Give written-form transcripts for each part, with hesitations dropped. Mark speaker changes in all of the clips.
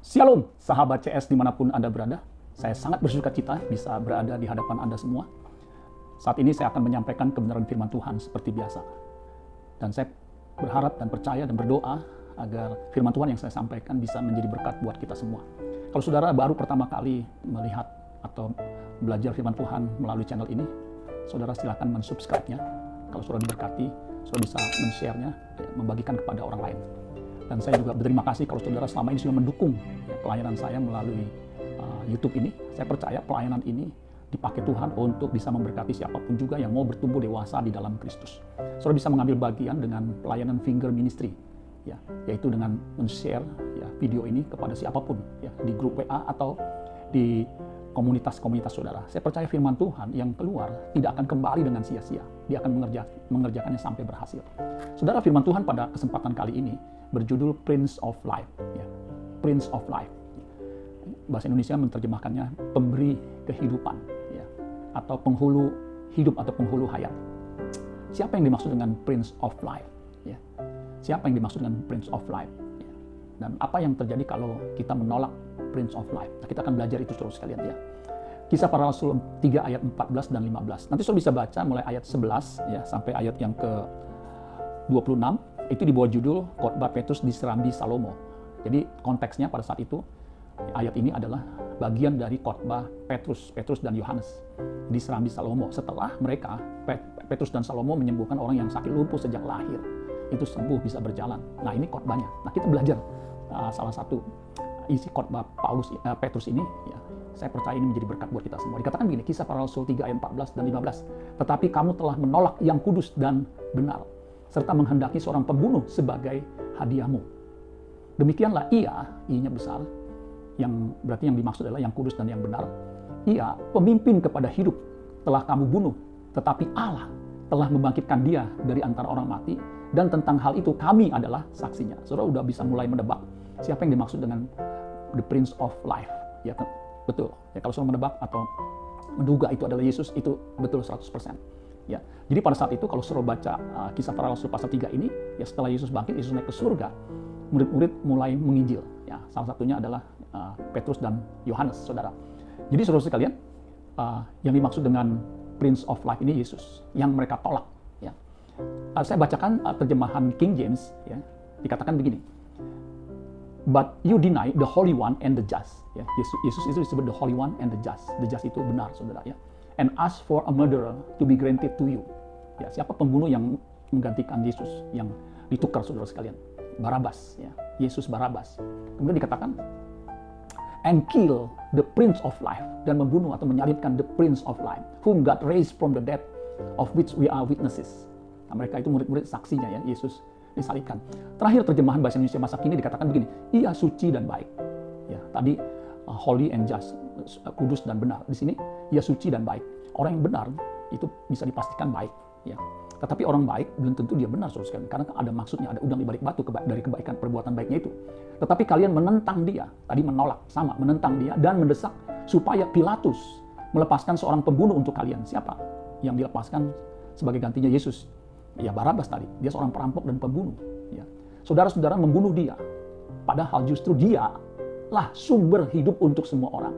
Speaker 1: Shalom, sahabat CS dimanapun Anda berada. Saya sangat bersuka cita bisa berada di hadapan Anda semua. Saat ini saya akan menyampaikan kebenaran firman Tuhan seperti biasa. Dan saya berharap dan percaya dan berdoa agar firman Tuhan yang saya sampaikan bisa menjadi berkat buat kita semua. Kalau saudara baru pertama kali melihat atau belajar firman Tuhan melalui channel ini, saudara silakan mensubscribe-nya. Kalau saudara diberkati, saudara bisa men-share-nya, membagikan kepada orang lain. Dan saya juga berterima kasih kalau saudara selama ini sudah mendukung pelayanan saya melalui YouTube ini. Saya percaya pelayanan ini dipakai Tuhan untuk bisa memberkati siapapun juga yang mau bertumbuh dewasa di dalam Kristus. Saudara bisa mengambil bagian dengan pelayanan Finger Ministry, yaitu dengan men-share video ini kepada siapapun, di grup WA atau di komunitas-komunitas saudara. Saya percaya firman Tuhan yang keluar tidak akan kembali dengan sia-sia. Dia akan mengerjakannya sampai berhasil. Saudara, firman Tuhan pada kesempatan kali ini berjudul Prince of Life. Prince of Life. Bahasa Indonesia menerjemahkannya pemberi kehidupan, atau penghulu hidup atau penghulu hayat. Siapa yang dimaksud dengan Prince of Life? Siapa yang dimaksud dengan Prince of Life? Dan apa yang terjadi kalau kita menolak Prince of Life? Nah, kita akan belajar itu terus sekalian ya. Kisah Para Rasul 3 ayat 14 dan 15. Nanti saudara bisa baca mulai ayat 11 sampai ayat yang ke-26. Itu di bawah judul khotbah Petrus di Serambi Salomo. Jadi konteksnya pada saat itu ayat ini adalah bagian dari khotbah Petrus dan Yohanes di Serambi Salomo. Setelah mereka, Petrus dan Salomo menyembuhkan orang yang sakit lumpuh sejak lahir. Itu sembuh, bisa berjalan. Nah, ini khotbahnya. Nah, kita belajar salah satu isi khotbah Petrus ini, saya percaya ini menjadi berkat buat kita semua. Dikatakan begini, Kisah Para Rasul 3 ayat 14 dan 15. Tetapi kamu telah menolak yang kudus dan benar, serta menghendaki seorang pembunuh sebagai hadiahmu. Demikianlah ia-nya besar, yang berarti yang dimaksud adalah yang kudus dan yang benar. Ia pemimpin kepada hidup telah kamu bunuh, tetapi Allah telah membangkitkan dia dari antara orang mati, dan tentang hal itu kami adalah saksinya. Saudara udah bisa mulai menebak siapa yang dimaksud dengan the Prince of Life. Ya, betul. Ya, kalau saudara menebak atau menduga itu adalah Yesus, itu betul 100%. Ya, jadi pada saat itu kalau saudara baca Kisah Para Rasul pasal 3 ini, setelah Yesus bangkit, Yesus naik ke surga, murid-murid mulai menginjil. Ya, salah satunya adalah Petrus dan Yohanes, saudara. Jadi saudara sekalian, yang dimaksud dengan Prince of Life ini Yesus, yang mereka tolak. Ya. Saya bacakan terjemahan King James, dikatakan begini. But you deny the Holy One and the Just. Ya, Yesus itu disebut the Holy One and the Just. The Just itu benar, saudara. Ya. And ask for a murderer to be granted to you. Ya, siapa pembunuh yang menggantikan Yesus, yang ditukar, saudara sekalian? Barabas. Ya. Yesus Barabas. Kemudian dikatakan, and kill the Prince of Life, dan membunuh atau menyalibkan the Prince of Life, whom God raised from the dead, of which we are witnesses. Nah, mereka itu murid-murid saksinya, Yesus disalibkan. Terakhir terjemahan bahasa Indonesia masa kini dikatakan begini, ia suci dan baik. Ya, tadi holy and just, kudus dan benar. Di sini ia suci dan baik. Orang yang benar itu bisa dipastikan baik. Ya. Tetapi orang baik belum tentu dia benar, saudara sekalian, karena ada maksudnya, ada udang di balik batu dari kebaikan perbuatan baiknya itu. Tetapi kalian menentang dia, tadi menolak, sama, menentang dia dan mendesak supaya Pilatus melepaskan seorang pembunuh untuk kalian. Siapa yang dilepaskan sebagai gantinya Yesus? Ya, Barabas tadi. Dia seorang perampok dan pembunuh. Ya. Saudara-saudara membunuh dia, padahal justru dia lah sumber hidup untuk semua orang.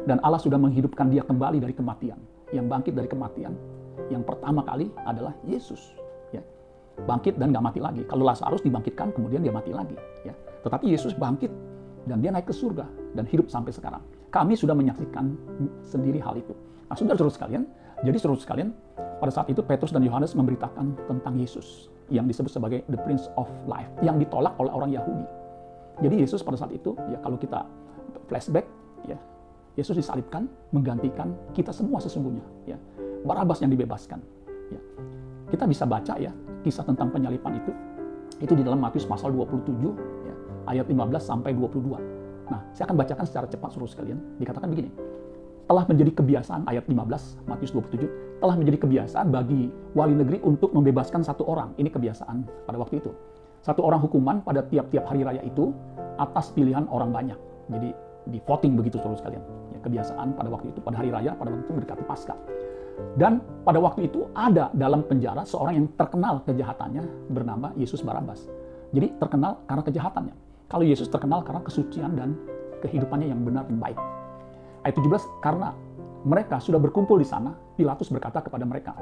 Speaker 1: Dan Allah sudah menghidupkan dia kembali dari kematian. Yang bangkit dari kematian, yang pertama kali adalah Yesus. Ya. Bangkit dan gak mati lagi. Kalau Lazarus dibangkitkan, kemudian dia mati lagi. Ya. Tetapi Yesus bangkit dan dia naik ke surga dan hidup sampai sekarang. Kami sudah menyaksikan sendiri hal itu. Nah, saudara-saudara sekalian, jadi saudara sekalian, pada saat itu Petrus dan Yohanes memberitakan tentang Yesus yang disebut sebagai the Prince of Life, yang ditolak oleh orang Yahudi. Jadi Yesus pada saat itu, ya kalau kita flashback, ya Yesus disalibkan, menggantikan kita semua sesungguhnya. Ya. Barabas yang dibebaskan. Ya. Kita bisa baca ya kisah tentang penyalipan itu di dalam Matius pasal 27, ya, ayat 15 sampai 22. Nah, saya akan bacakan secara cepat saudara sekalian. Dikatakan begini, telah menjadi kebiasaan, ayat 15, Matius 27, telah menjadi kebiasaan bagi wali negeri untuk membebaskan satu orang. Ini kebiasaan pada waktu itu. Satu orang hukuman pada tiap-tiap hari raya itu atas pilihan orang banyak. Jadi di voting begitu saudara sekalian. Ya, kebiasaan pada waktu itu, pada hari raya, pada waktu itu mendekati Paskah. Dan pada waktu itu ada dalam penjara seorang yang terkenal kejahatannya bernama Yesus Barabas. Jadi terkenal karena kejahatannya. Kalau Yesus terkenal karena kesucian dan kehidupannya yang benar dan baik. Ayat 17, karena mereka sudah berkumpul di sana, Pilatus berkata kepada mereka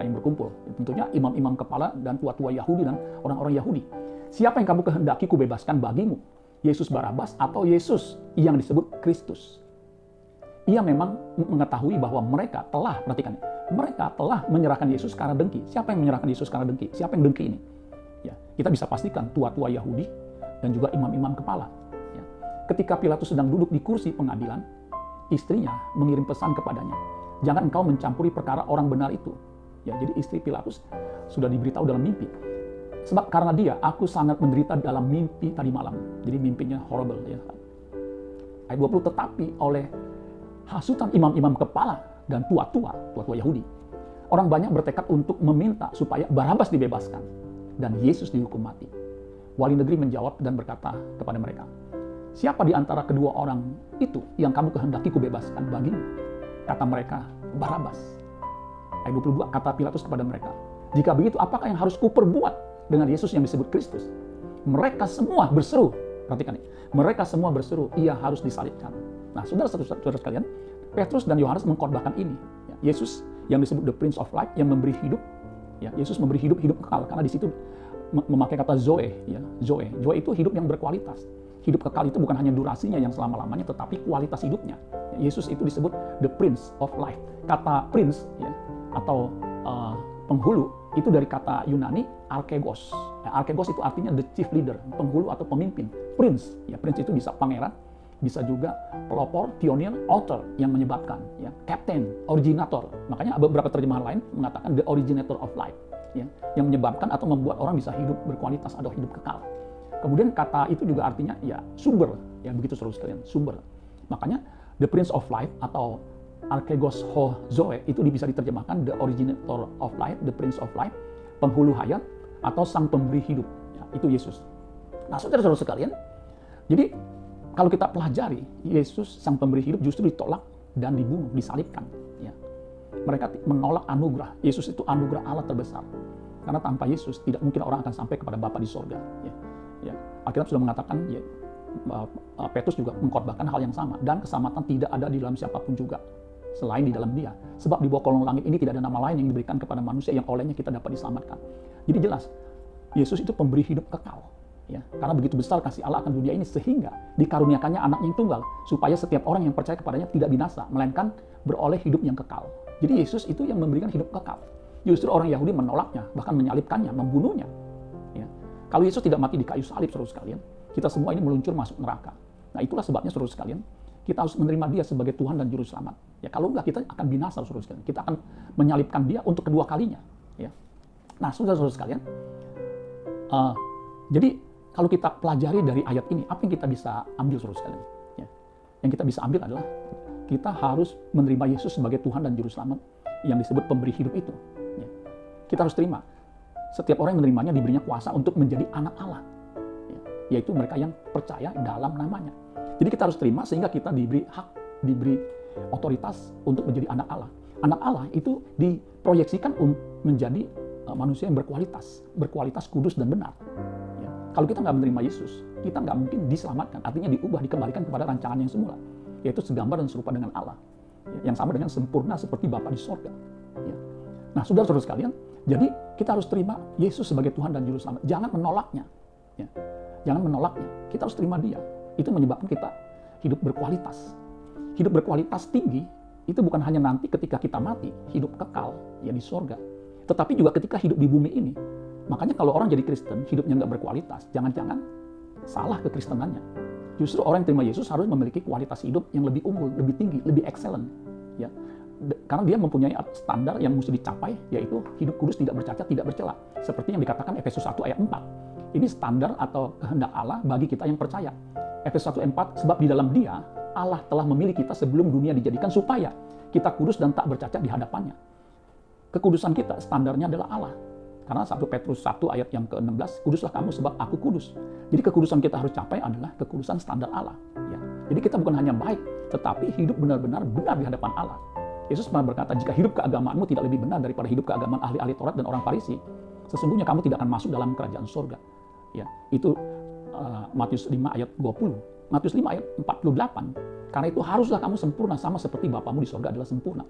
Speaker 1: yang berkumpul, tentunya imam-imam kepala dan tua-tua Yahudi dan orang-orang Yahudi, siapa yang kamu kehendaki kubebaskan bagimu? Yesus Barabas atau Yesus yang disebut Kristus? Ia memang mengetahui bahwa mereka telah, perhatikan, mereka telah menyerahkan Yesus karena dengki. Siapa yang menyerahkan Yesus karena dengki? Siapa yang dengki ini? Ya, kita bisa pastikan tua-tua Yahudi dan juga imam-imam kepala. Ya. Ketika Pilatus sedang duduk di kursi pengadilan, istrinya mengirim pesan kepadanya, jangan engkau mencampuri perkara orang benar itu. Ya, jadi istri Pilatus sudah diberitahu dalam mimpi. Sebab karena dia, aku sangat menderita dalam mimpi tadi malam. Jadi mimpinya horrible. Ya. Ayat 20, tetapi oleh hasutan imam-imam kepala dan tua-tua Yahudi, orang banyak bertekad untuk meminta supaya Barabas dibebaskan dan Yesus dihukum mati. Wali negeri menjawab dan berkata kepada mereka, siapa di antara kedua orang itu yang kamu kehendaki kubebaskan bagimu? Kata mereka, Barabas. Ayat 22, kata Pilatus kepada mereka, jika begitu apakah yang harus kuperbuat dengan Yesus yang disebut Kristus? Mereka semua berseru, perhatikan ini, mereka semua berseru, ia harus disalibkan. Nah, saudara-saudara sekalian, Petrus dan Yohanes mengkhotbahkan ini. Ya, Yesus yang disebut the Prince of Life, yang memberi hidup. Ya, Yesus memberi hidup kekal, karena di situ memakai kata Zoe. Ya, Zoe itu hidup yang berkualitas. Hidup kekal itu bukan hanya durasinya yang selama-lamanya, tetapi kualitas hidupnya. Ya, Yesus itu disebut the Prince of Life. Kata Prince, ya, atau penghulu, itu dari kata Yunani archegos. Ya, archegos itu artinya the chief leader, penghulu atau pemimpin. Prince, ya, Prince itu bisa pangeran, bisa juga pelopor, pionir, author yang menyebabkan, ya, captain, originator. Makanya beberapa terjemahan lain mengatakan the originator of life, ya, yang menyebabkan atau membuat orang bisa hidup berkualitas atau hidup kekal. Kemudian kata itu juga artinya ya sumber, ya begitu saudara sekalian, sumber. Makanya the Prince of Life atau archegos ho zoe itu bisa diterjemahkan the originator of life, the Prince of Life, penghulu hayat atau sang pemberi hidup. Ya, itu Yesus. Nah, saudara-saudara sekalian, jadi kalau kita pelajari, Yesus sang pemberi hidup justru ditolak dan dibunuh, disalibkan. Ya. Mereka menolak anugerah. Yesus itu anugerah Allah terbesar. Karena tanpa Yesus tidak mungkin orang akan sampai kepada Bapa di sorga. Ya. Ya. Alkitab sudah mengatakan, ya, Petrus juga mengkhotbahkan hal yang sama. Dan keselamatan tidak ada di dalam siapapun juga selain di dalam Dia. Sebab di bawah kolong langit ini tidak ada nama lain yang diberikan kepada manusia yang olehnya kita dapat diselamatkan. Jadi jelas, Yesus itu pemberi hidup kekal. Ya, karena begitu besar kasih Allah akan dunia ini sehingga dikaruniakannya anaknya yang tunggal supaya setiap orang yang percaya kepadanya tidak binasa melainkan beroleh hidup yang kekal. Jadi Yesus itu yang memberikan hidup kekal. Justru orang Yahudi menolaknya, bahkan menyalibkannya, membunuhnya. Ya. Kalau Yesus tidak mati di kayu salib, saudara sekalian, kita semua ini meluncur masuk neraka. Nah, itulah sebabnya saudara sekalian, kita harus menerima Dia sebagai Tuhan dan Juru Selamat. Ya, kalau enggak kita akan binasa, saudara sekalian. Kita akan menyalibkan Dia untuk kedua kalinya. Ya. Nah, saudara-saudara sekalian, jadi kalau kita pelajari dari ayat ini, apa yang kita bisa ambil, saudara sekalian? Ya. Yang kita bisa ambil adalah kita harus menerima Yesus sebagai Tuhan dan Juru Selamat yang disebut pemberi hidup itu. Ya. Kita harus terima. Setiap orang yang menerimanya diberinya kuasa untuk menjadi anak Allah. Ya. Yaitu mereka yang percaya dalam namanya. Jadi kita harus terima sehingga kita diberi hak, diberi otoritas untuk menjadi anak Allah. Anak Allah itu diproyeksikan menjadi manusia yang berkualitas kudus dan benar. Kalau kita nggak menerima Yesus, kita nggak mungkin diselamatkan. Artinya diubah, dikembalikan kepada rancangan yang semula. Yaitu segambar dan serupa dengan Allah. Yang sama dengan sempurna seperti Bapa di sorga. Ya. Nah, saudara-saudara sekalian, jadi kita harus terima Yesus sebagai Tuhan dan Juru Selamat. Jangan menolaknya. Ya. Jangan menolaknya. Kita harus terima Dia. Itu menyebabkan kita hidup berkualitas. Hidup berkualitas tinggi, itu bukan hanya nanti ketika kita mati, hidup kekal, ya di sorga. Tetapi juga ketika hidup di bumi ini. Makanya kalau orang jadi Kristen, hidupnya nggak berkualitas, jangan-jangan salah kekristenannya. Justru orang yang terima Yesus harus memiliki kualitas hidup yang lebih unggul, lebih tinggi, lebih excellent. Ya. Karena dia mempunyai standar yang mesti dicapai, yaitu hidup kudus, tidak bercacat, tidak bercela. Seperti yang dikatakan Efesus 1 ayat 4. Ini standar atau kehendak Allah bagi kita yang percaya. Efesus 1 ayat 4, sebab di dalam Dia, Allah telah memilih kita sebelum dunia dijadikan supaya kita kudus dan tak bercacat di hadapannya. Kekudusan kita, standarnya adalah Allah. Karena 1 Petrus 1 ayat yang ke-16, kuduslah kamu sebab aku kudus. Jadi kekudusan kita harus capai adalah kekudusan standar Allah. Ya. Jadi kita bukan hanya baik, tetapi hidup benar-benar benar di hadapan Allah. Yesus pernah berkata, jika hidup keagamaanmu tidak lebih benar daripada hidup keagamaan ahli-ahli Taurat dan orang Farisi, sesungguhnya kamu tidak akan masuk dalam kerajaan surga. Ya, itu Matius 5 ayat 20, Matius 5 ayat 48. Karena itu haruslah kamu sempurna sama seperti Bapamu di sorga adalah sempurna.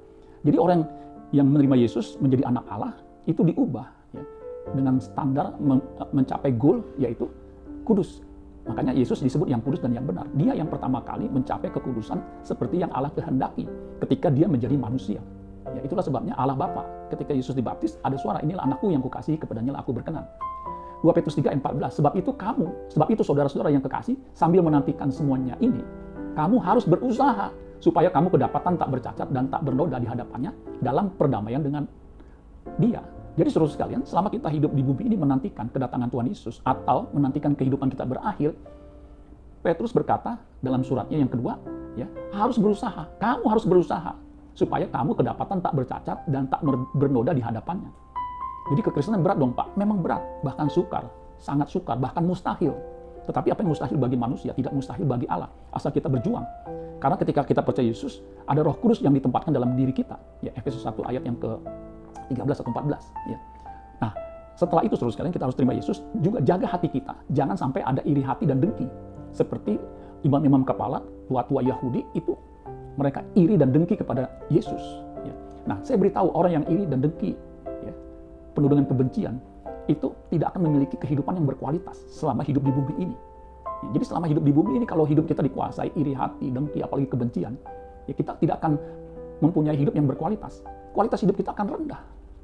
Speaker 1: Jadi orang yang menerima Yesus menjadi anak Allah itu diubah ya, dengan standar mencapai goal yaitu kudus. Makanya Yesus disebut yang kudus dan yang benar. Dia yang pertama kali mencapai kekudusan seperti yang Allah kehendaki ketika dia menjadi manusia. Ya, itulah sebabnya Allah Bapa ketika Yesus dibaptis ada suara, inilah anakku yang kukasihi, kepadanya aku berkenan. 2 Petrus 3 ayat 14, sebab itu saudara-saudara yang kekasih, sambil menantikan semuanya ini, kamu harus berusaha supaya kamu kedapatan tak bercacat dan tak bernoda di hadapannya dalam perdamaian dengan Dia. Jadi saudara sekalian, selama kita hidup di bumi ini menantikan kedatangan Tuhan Yesus atau menantikan kehidupan kita berakhir, Petrus berkata dalam suratnya yang kedua, ya, harus berusaha. Kamu harus berusaha supaya kamu kedapatan tak bercacat dan tak bernoda di hadapannya. Jadi kekristenan berat dong Pak, memang berat, bahkan sukar, sangat sukar, bahkan mustahil. Tetapi apa yang mustahil bagi manusia, tidak mustahil bagi Allah, asal kita berjuang. Karena ketika kita percaya Yesus, ada Roh Kudus yang ditempatkan dalam diri kita. Ya, Efesus 1 ayat yang ke-13 atau 14. Ya. Nah, setelah itu saudara sekalian kita harus terima Yesus, juga jaga hati kita. Jangan sampai ada iri hati dan dengki. Seperti imam-imam kepala, tua-tua Yahudi itu, mereka iri dan dengki kepada Yesus. Ya. Nah, saya beritahu orang yang iri dan dengki, penuh dengan kebencian, itu tidak akan memiliki kehidupan yang berkualitas selama hidup di bumi ini. Ya, jadi selama hidup di bumi ini, kalau hidup kita dikuasai iri hati, dengki, apalagi kebencian, ya kita tidak akan mempunyai hidup yang berkualitas. Kualitas hidup kita akan rendah.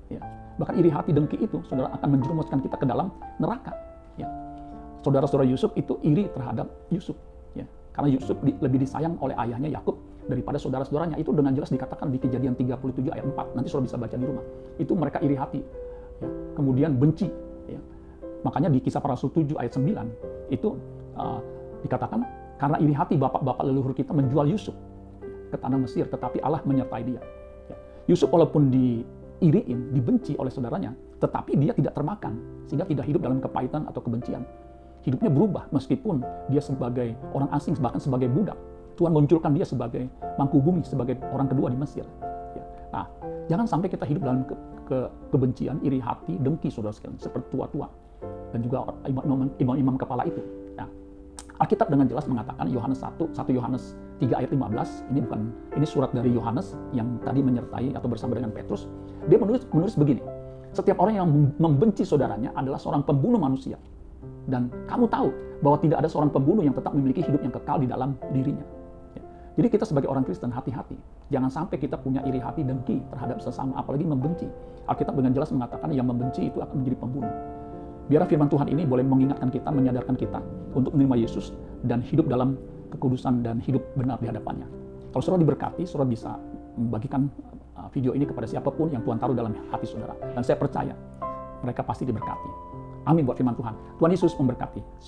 Speaker 1: Ya. Bahkan iri hati, dengki itu, saudara, akan menjerumuskan kita ke dalam neraka. Ya. Saudara-saudara Yusuf itu iri terhadap Yusuf. Ya. Karena Yusuf lebih disayang oleh ayahnya Yakub daripada saudara-saudaranya. Itu dengan jelas dikatakan di Kejadian 37 ayat 4. Nanti saudara bisa baca di rumah. Itu mereka iri hati. Ya, kemudian benci. Ya. Makanya di Kisah Para Rasul 7 ayat 9 itu dikatakan karena iri hati bapak-bapak leluhur kita menjual Yusuf ke tanah Mesir, tetapi Allah menyertai dia. Ya. Yusuf walaupun diiriin, dibenci oleh saudaranya, tetapi dia tidak termakan sehingga tidak hidup dalam kepahitan atau kebencian. Hidupnya berubah meskipun dia sebagai orang asing, bahkan sebagai budak. Tuhan munculkan dia sebagai mangku bumi, sebagai orang kedua di Mesir. Ya. Nah, jangan sampai kita hidup dalam kebencian, iri hati, dengki saudara sekalian, seperti tua-tua dan juga imam-imam kepala itu. Nah, Alkitab dengan jelas mengatakan Yohanes 1 Yohanes 3 ayat 15, ini surat dari Yohanes yang tadi menyertai atau bersama dengan Petrus. Dia menulis begini, setiap orang yang membenci saudaranya adalah seorang pembunuh manusia. Dan kamu tahu bahwa tidak ada seorang pembunuh yang tetap memiliki hidup yang kekal di dalam dirinya. Jadi kita sebagai orang Kristen hati-hati. Jangan sampai kita punya iri hati dengki terhadap sesama, apalagi membenci. Alkitab dengan jelas mengatakan yang membenci itu akan menjadi pembunuh. Biar firman Tuhan ini boleh mengingatkan kita, menyadarkan kita untuk menerima Yesus dan hidup dalam kekudusan dan hidup benar di hadapannya. Kalau saudara diberkati, saudara bisa membagikan video ini kepada siapapun yang Tuhan taruh dalam hati saudara. Dan saya percaya mereka pasti diberkati. Amin buat firman Tuhan. Tuhan Yesus memberkati.